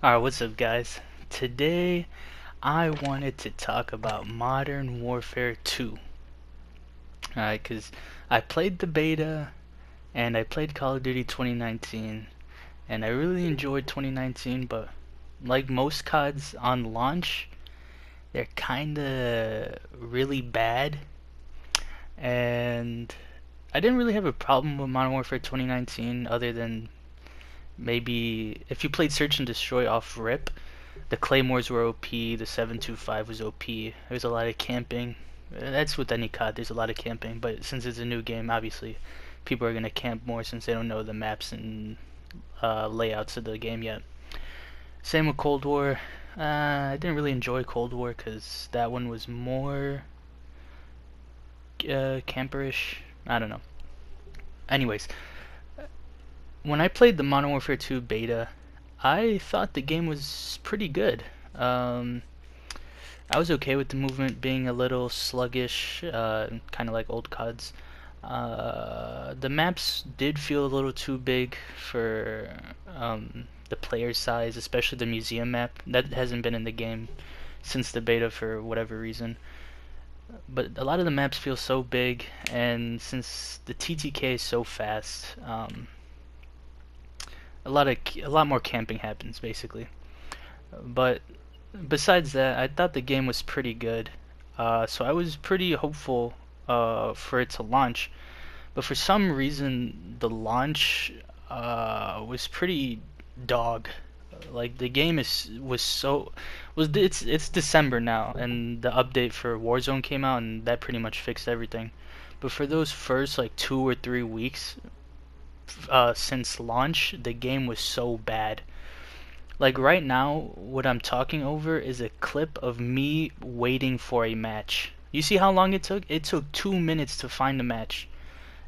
Alright, what's up guys? Today I wanted to talk about Modern Warfare 2. Alright, because I played the beta and I played Call of Duty 2019 and I really enjoyed 2019, but like most CODs on launch, they're kinda really bad, and I didn't really have a problem with Modern Warfare 2019 other than maybe if you played Search and Destroy off rip. The Claymores were OP, the 725 was OP, there's a lot of camping. That's with any COD, there's a lot of camping, but since it's a new game, obviously, people are going to camp more since they don't know the maps and layouts of the game yet. Same with Cold War. I didn't really enjoy Cold War because that one was more camperish. I don't know. Anyways, when I played the Modern Warfare 2 beta, I thought the game was pretty good. I was okay with the movement being a little sluggish, kind of like old CODs. The maps did feel a little too big for the player size, especially the museum map. That hasn't been in the game since the beta for whatever reason. But a lot of the maps feel so big, and since the TTK is so fast, a lot more camping happens basically. But besides that, I thought the game was pretty good. So I was pretty hopeful for it to launch. But for some reason, the launch was pretty dog. Like the game it's December now, and the update for Warzone came out, and that pretty much fixed everything. But for those first like 2 or 3 weeks since launch, the game was so bad. Like right now, what I'm talking over is a clip of me waiting for a match. You see how long it took? It took 2 minutes to find a match.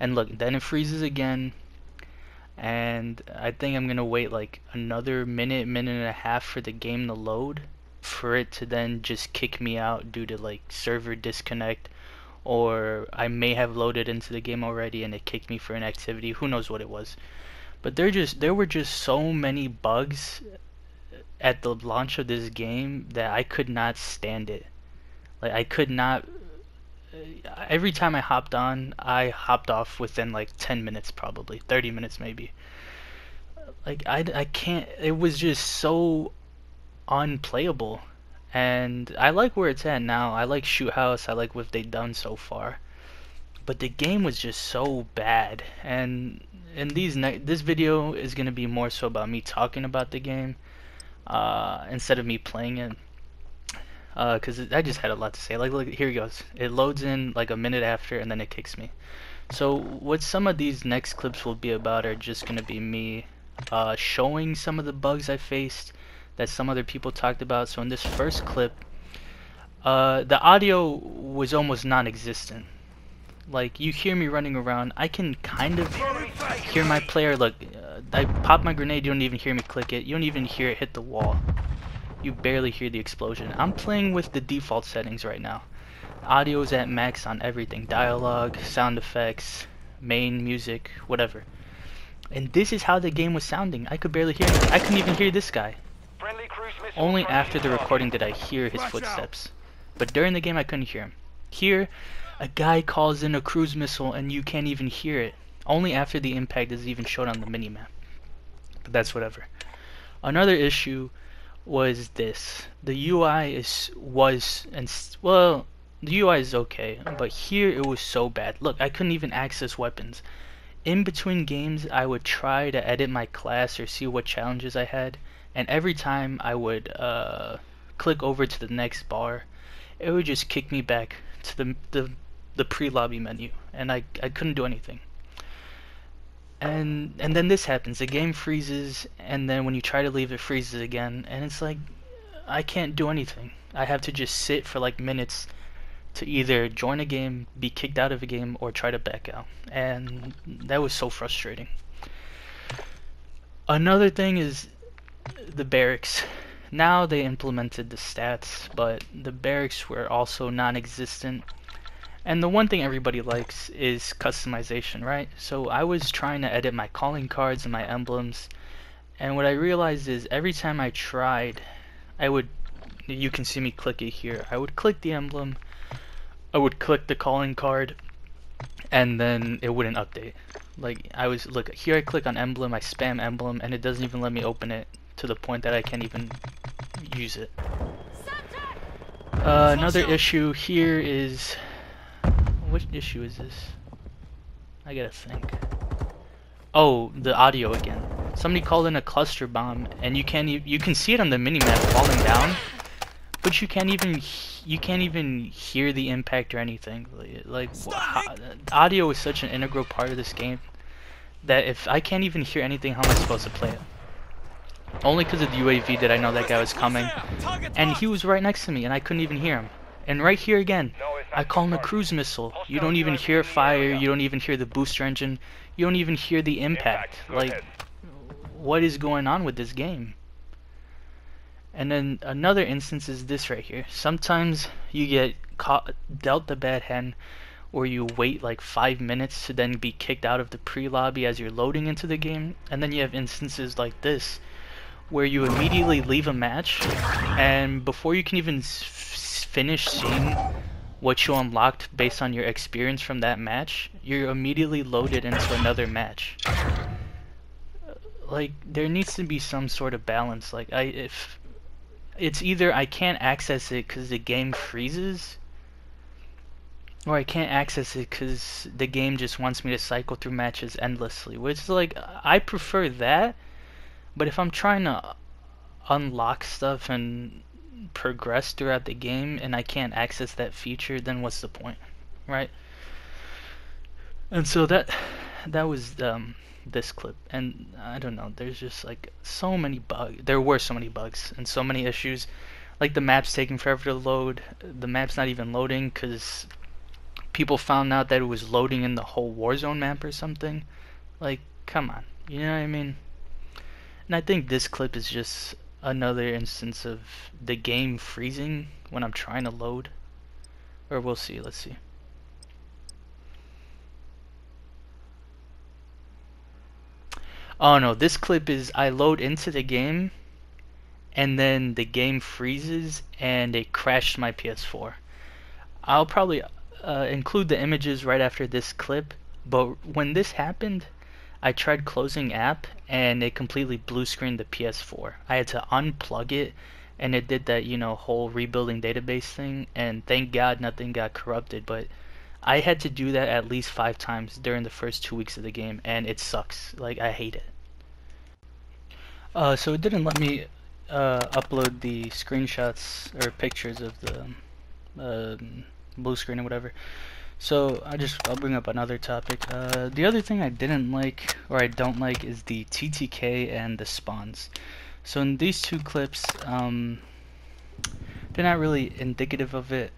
And look, then it freezes again. And I think I'm gonna wait like another minute, minute and a half for the game to load, for it to then just kick me out due to like server disconnect, or I may have loaded into the game already and it kicked me for inactivity. Who knows what it was? But there were just so many bugs at the launch of this game that I could not stand it. Like I could not. Every time I hopped on, I hopped off within like 10 minutes, probably 30 minutes maybe. Like I can't. It was just so unplayable. And I like where it's at now. I like Shoot House. I like what they've done so far. But the game was just so bad. And in this video is gonna be more so about me talking about the game instead of me playing it, because I just had a lot to say. Like, look, here it goes. It loads in like a minute after, and then it kicks me. So what some of these next clips will be about are just gonna be me showing some of the bugs I faced that some other people talked about. So in this first clip, the audio was almost non-existent. Like, you hear me running around, I can kind of hear my player. Look, I pop my grenade, you don't even hear me click it, you don't even hear it hit the wall. You barely hear the explosion. I'm playing with the default settings right now. Audio's at max on everything. Dialogue, sound effects, main music, whatever. And this is how the game was sounding. I could barely hear it. I couldn't even hear this guy. Only after the recording did I hear his footsteps. But during the game I couldn't hear him. Here, a guy calls in a cruise missile and you can't even hear it. Only after the impact is even shown on the minimap. But that's whatever. Another issue was this. The UI the UI is okay, but here it was so bad. Look, I couldn't even access weapons. In between games, I would try to edit my class or see what challenges I had, and every time I would click over to the next bar, it would just kick me back to the pre-lobby menu, and I couldn't do anything. And then this happens. The game freezes, and then when you try to leave, it freezes again, and it's like I can't do anything. I have to just sit for like minutes to either join a game, be kicked out of a game, or try to back out. And that was so frustrating. Another thing is the barracks. Now they implemented the stats, but the barracks were also non-existent. And the one thing everybody likes is customization, right? So I was trying to edit my calling cards and my emblems, and what I realized is every time I tried, I would, you can see me click it here, I would click the emblem, I would click the calling card, and then it wouldn't update. Like, I was, look, here I click on emblem, I spam emblem, and it doesn't even let me open it, to the point that I can't even use it. Another issue here is, what issue is this? I gotta think. Oh, the audio again. Somebody called in a cluster bomb, and you can see it on the minimap falling down, but you can't even hear the impact or anything. Like audio is such an integral part of this game that if I can't even hear anything, how am I supposed to play it? Only because of the UAV did I know that guy was coming, and he was right next to me, and I couldn't even hear him. And right here again, I call him a cruise missile. You don't even hear fire, you don't even hear the booster engine, you don't even hear the impact. Like, what is going on with this game? And then another instance is this right here. Sometimes you get dealt the bad hand, or you wait like 5 minutes to then be kicked out of the pre-lobby as you're loading into the game. And then you have instances like this, where you immediately leave a match, and before you can even finish seeing what you unlocked based on your experience from that match, you're immediately loaded into another match. Like, there needs to be some sort of balance. Like, if it's either I can't access it because the game freezes, or I can't access it because the game just wants me to cycle through matches endlessly, which is like, I prefer that. But if I'm trying to unlock stuff and progress throughout the game and I can't access that feature, then what's the point, right? And so that was this clip, and I don't know, there's just like so many bugs. There were so many bugs and so many issues. Like, the map's taking forever to load. The map's not even loading because people found out that it was loading in the whole Warzone map or something. Like, come on, you know what I mean? And I think this clip is just another instance of the game freezing when I'm trying to load. Or we'll see, let's see. Oh no, this clip is I load into the game and then the game freezes and it crashed my PS4. I'll probably include the images right after this clip, but when this happened, I tried closing app and it completely blue screened the PS4. I had to unplug it, and it did that, you know, whole rebuilding database thing, and thank God nothing got corrupted, but I had to do that at least 5 times during the first 2 weeks of the game, and it sucks. Like, I hate it. So it didn't let me upload the screenshots or pictures of the blue screen or whatever. So I'll bring up another topic. The other thing I didn't like, or I don't like, is the TTK and the spawns. So in these two clips, they're not really indicative of it,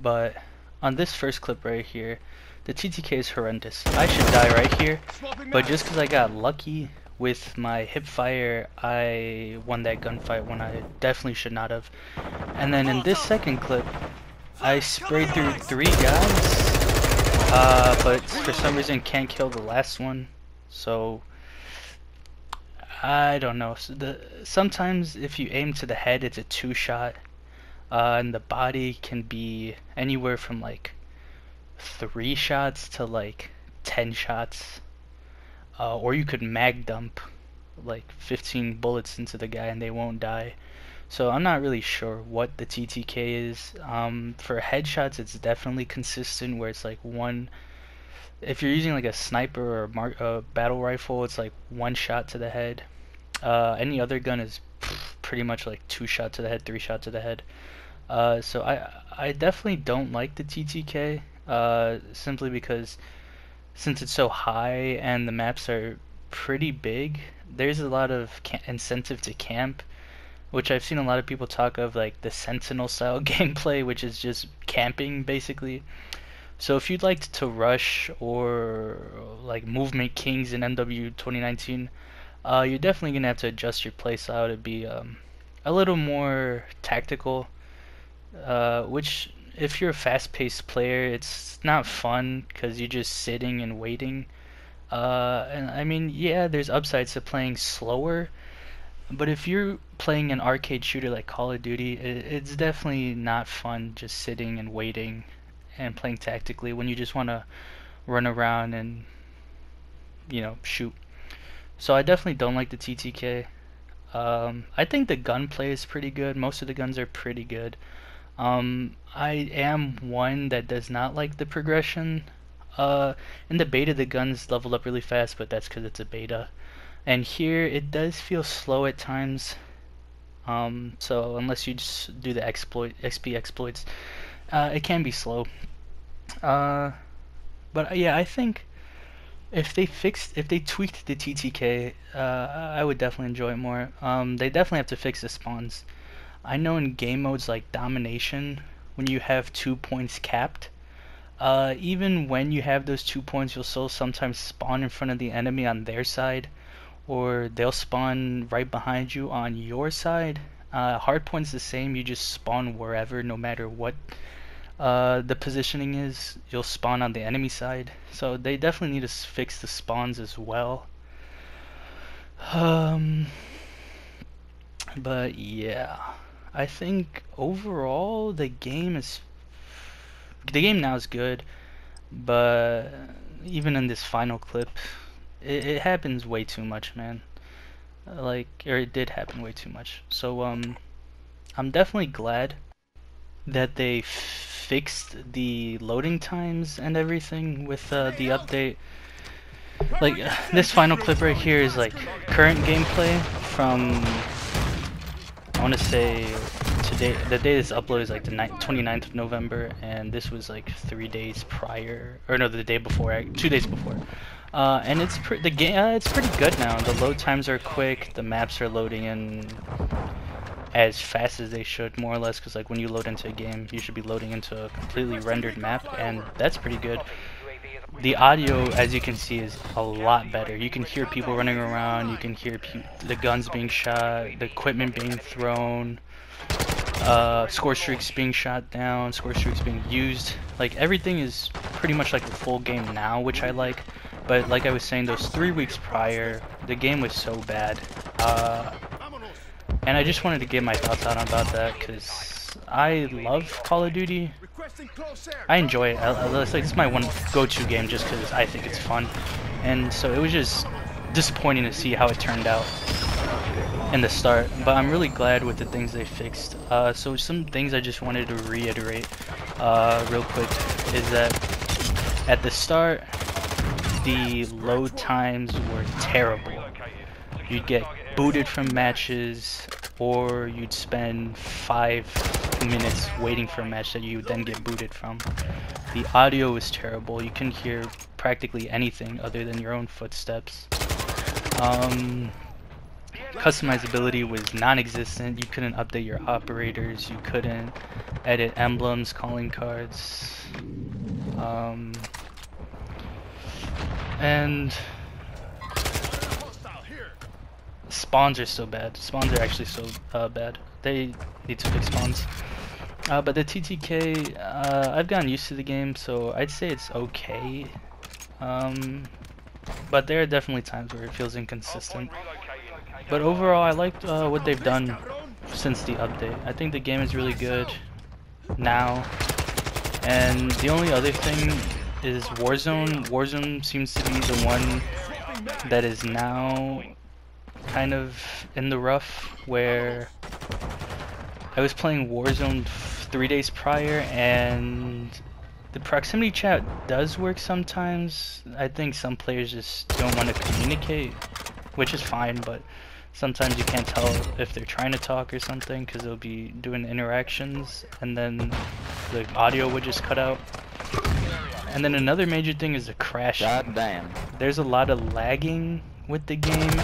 but on this first clip right here, the TTK is horrendous. I should die right here, but just because I got lucky with my hip fire, I won that gunfight when I definitely should not have. And then in this second clip, I sprayed through 3 guys, but for some reason can't kill the last one. So I don't know. So sometimes if you aim to the head, it's a 2-shot, and the body can be anywhere from like 3 shots to like 10 shots, or you could mag dump like 15 bullets into the guy and they won't die. So I'm not really sure what the TTK is. For headshots, it's definitely consistent, where it's like one. If you're using like a sniper or a battle rifle, it's like 1 shot to the head. Any other gun is pretty much like 2 shot to the head, 3 shot to the head. So I definitely don't like the TTK, simply because since it's so high and the maps are pretty big, there's a lot of incentive to camp, which I've seen a lot of people talk of, like the sentinel style gameplay, which is just camping basically. So if you'd like to rush or like movement kings in MW 2019, you're definitely gonna have to adjust your playstyle to be a little more tactical, which if you're a fast-paced player, it's not fun because you're just sitting and waiting. And I mean, yeah, there's upsides to playing slower, but if you're playing an arcade shooter like Call of Duty, it's definitely not fun just sitting and waiting and playing tactically when you just want to run around and, shoot. So I definitely don't like the TTK. I think the gunplay is pretty good. Most of the guns are pretty good. I am one that does not like the progression. In the beta, the guns leveled up really fast, but that's because it's a beta. And here, it does feel slow at times. So unless you just do the XP exploits, it can be slow. But yeah, I think if they tweaked the TTK, I would definitely enjoy it more. They definitely have to fix the spawns. I know in game modes like Domination, when you have 2 points capped, even when you have those 2 points, you'll still sometimes spawn in front of the enemy on their side, or they'll spawn right behind you on your side. Hardpoint's the same, you just spawn wherever, no matter what the positioning is, you'll spawn on the enemy side. So they definitely need to fix the spawns as well. But yeah, I think overall the game now is good, but even in this final clip, it happens way too much, man. Or it did happen way too much. So I'm definitely glad that they fixed the loading times and everything with the update. This final clip right here is current gameplay from, I want to say, today. The day this upload is the 29th of November, and this was 3 days prior, or no, the day before, 2 days before. And it's the game. It's pretty good now. The load times are quick. The maps are loading in as fast as they should, more or less, because when you load into a game, you should be loading into a completely rendered map, and that's pretty good. The audio, as you can see, is a lot better. You can hear people running around, you can hear the guns being shot, the equipment being thrown, score streaks being shot down, score streaks being used. Everything is pretty much like the full game now, which I like. But like I was saying, those 3 weeks prior, the game was so bad. And I just wanted to get my thoughts out about that, because I love Call of Duty. I enjoy it. It's my one go-to game just because I think it's fun. And so it was just disappointing to see how it turned out in the start. But I'm really glad with the things they fixed. So some things I just wanted to reiterate real quick is that at the start, the load times were terrible. You'd get booted from matches, or you'd spend 5 minutes waiting for a match that you would then get booted from. The audio was terrible. You couldn't hear practically anything other than your own footsteps. Customizability was non-existent. You couldn't update your operators. You couldn't edit emblems, calling cards. And spawns are so bad. Spawns are actually so bad. They need to fix spawns. But the TTK, I've gotten used to the game, so I'd say it's okay. But there are definitely times where it feels inconsistent. But overall, I liked what they've done since the update. I think the game is really good now. And the only other thing is Warzone. Warzone seems to be the one that is now kind of in the rough, where I was playing Warzone 3 days prior, and the proximity chat does work sometimes. I think some players just don't want to communicate, which is fine, but sometimes you can't tell if they're trying to talk or something, because they'll be doing interactions and then the audio would just cut out. And then another major thing is the crashing. God damn. There's a lot of lagging with the game,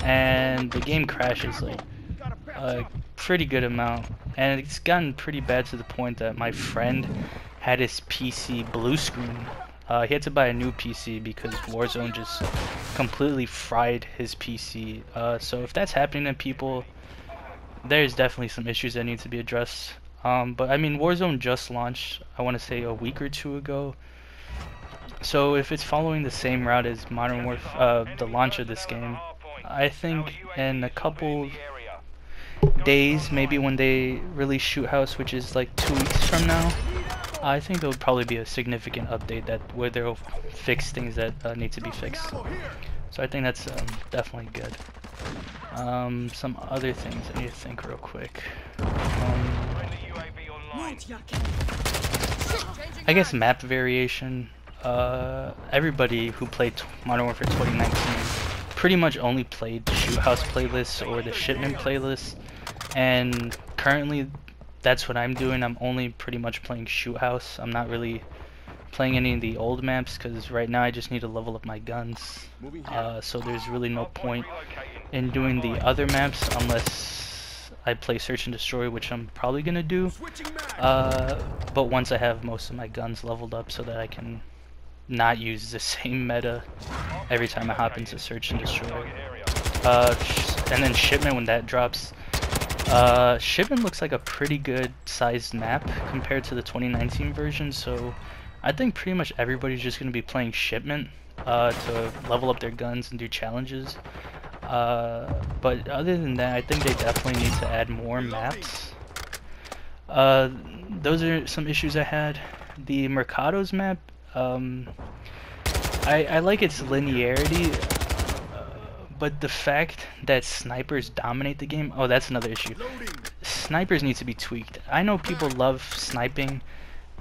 and the game crashes a pretty good amount. And it's gotten pretty bad to the point that my friend had his PC blue screen. He had to buy a new PC because Warzone just completely fried his PC. So if that's happening to people, there's definitely some issues that need to be addressed. But I mean, Warzone just launched, I want to say a week or two ago. So if it's following the same route as Modern Warfare, the launch of this game, I think in a couple days, maybe when they release Shoot House, which is like 2 weeks from now, I think there'll probably be a significant update where they'll fix things that need to be fixed. So I think that's definitely good. Some other things I need to think real quick. I guess map variation. Everybody who played Modern Warfare 2019 pretty much only played the Shoot House playlist or the Shipment playlist, and currently that's what I'm doing. I'm only pretty much playing Shoot House. I'm not really playing any of the old maps because right now I just need to level up my guns. So there's really no point in doing the other maps unless I play Search and Destroy, which I'm probably gonna do. But once I have most of my guns leveled up so that I can not use the same meta every time I hop into Search and Destroy. And then Shipment, when that drops, Shipment looks like a pretty good sized map compared to the 2019 version, so I think pretty much everybody's just going to be playing Shipment to level up their guns and do challenges. But other than that, I think they definitely need to add more maps. Those are some issues I had. The Mercados map, I like its linearity, but the fact that snipers dominate the game, oh, that's another issue. Snipers need to be tweaked. I know people love sniping,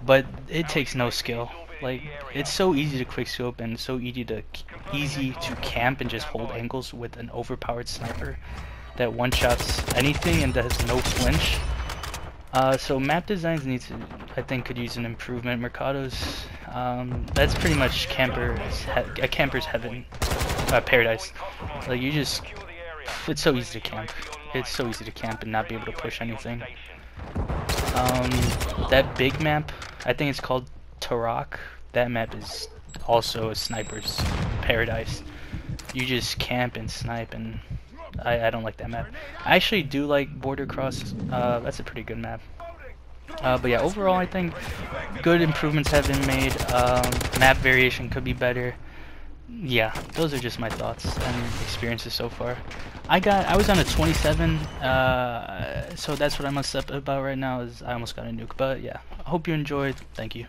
but it takes no skill. Like, it's so easy to quickscope and so easy to camp and just hold angles with an overpowered sniper that one-shots anything and does no flinch. So map designs I think could use an improvement. Mercados, that's pretty much a camper's heaven, paradise. Like, it's so easy to camp. It's so easy to camp and not be able to push anything. That big map, I think it's called Tarak. That map is also a sniper's paradise. You just camp and snipe, and I don't like that map. I actually do like Border Cross. That's a pretty good map. But yeah, overall I think good improvements have been made. Map variation could be better. Yeah, those are just my thoughts and experiences so far. I was on a 27, so that's what I must up about right now. Is I almost got a nuke. But yeah, I hope you enjoyed. Thank you.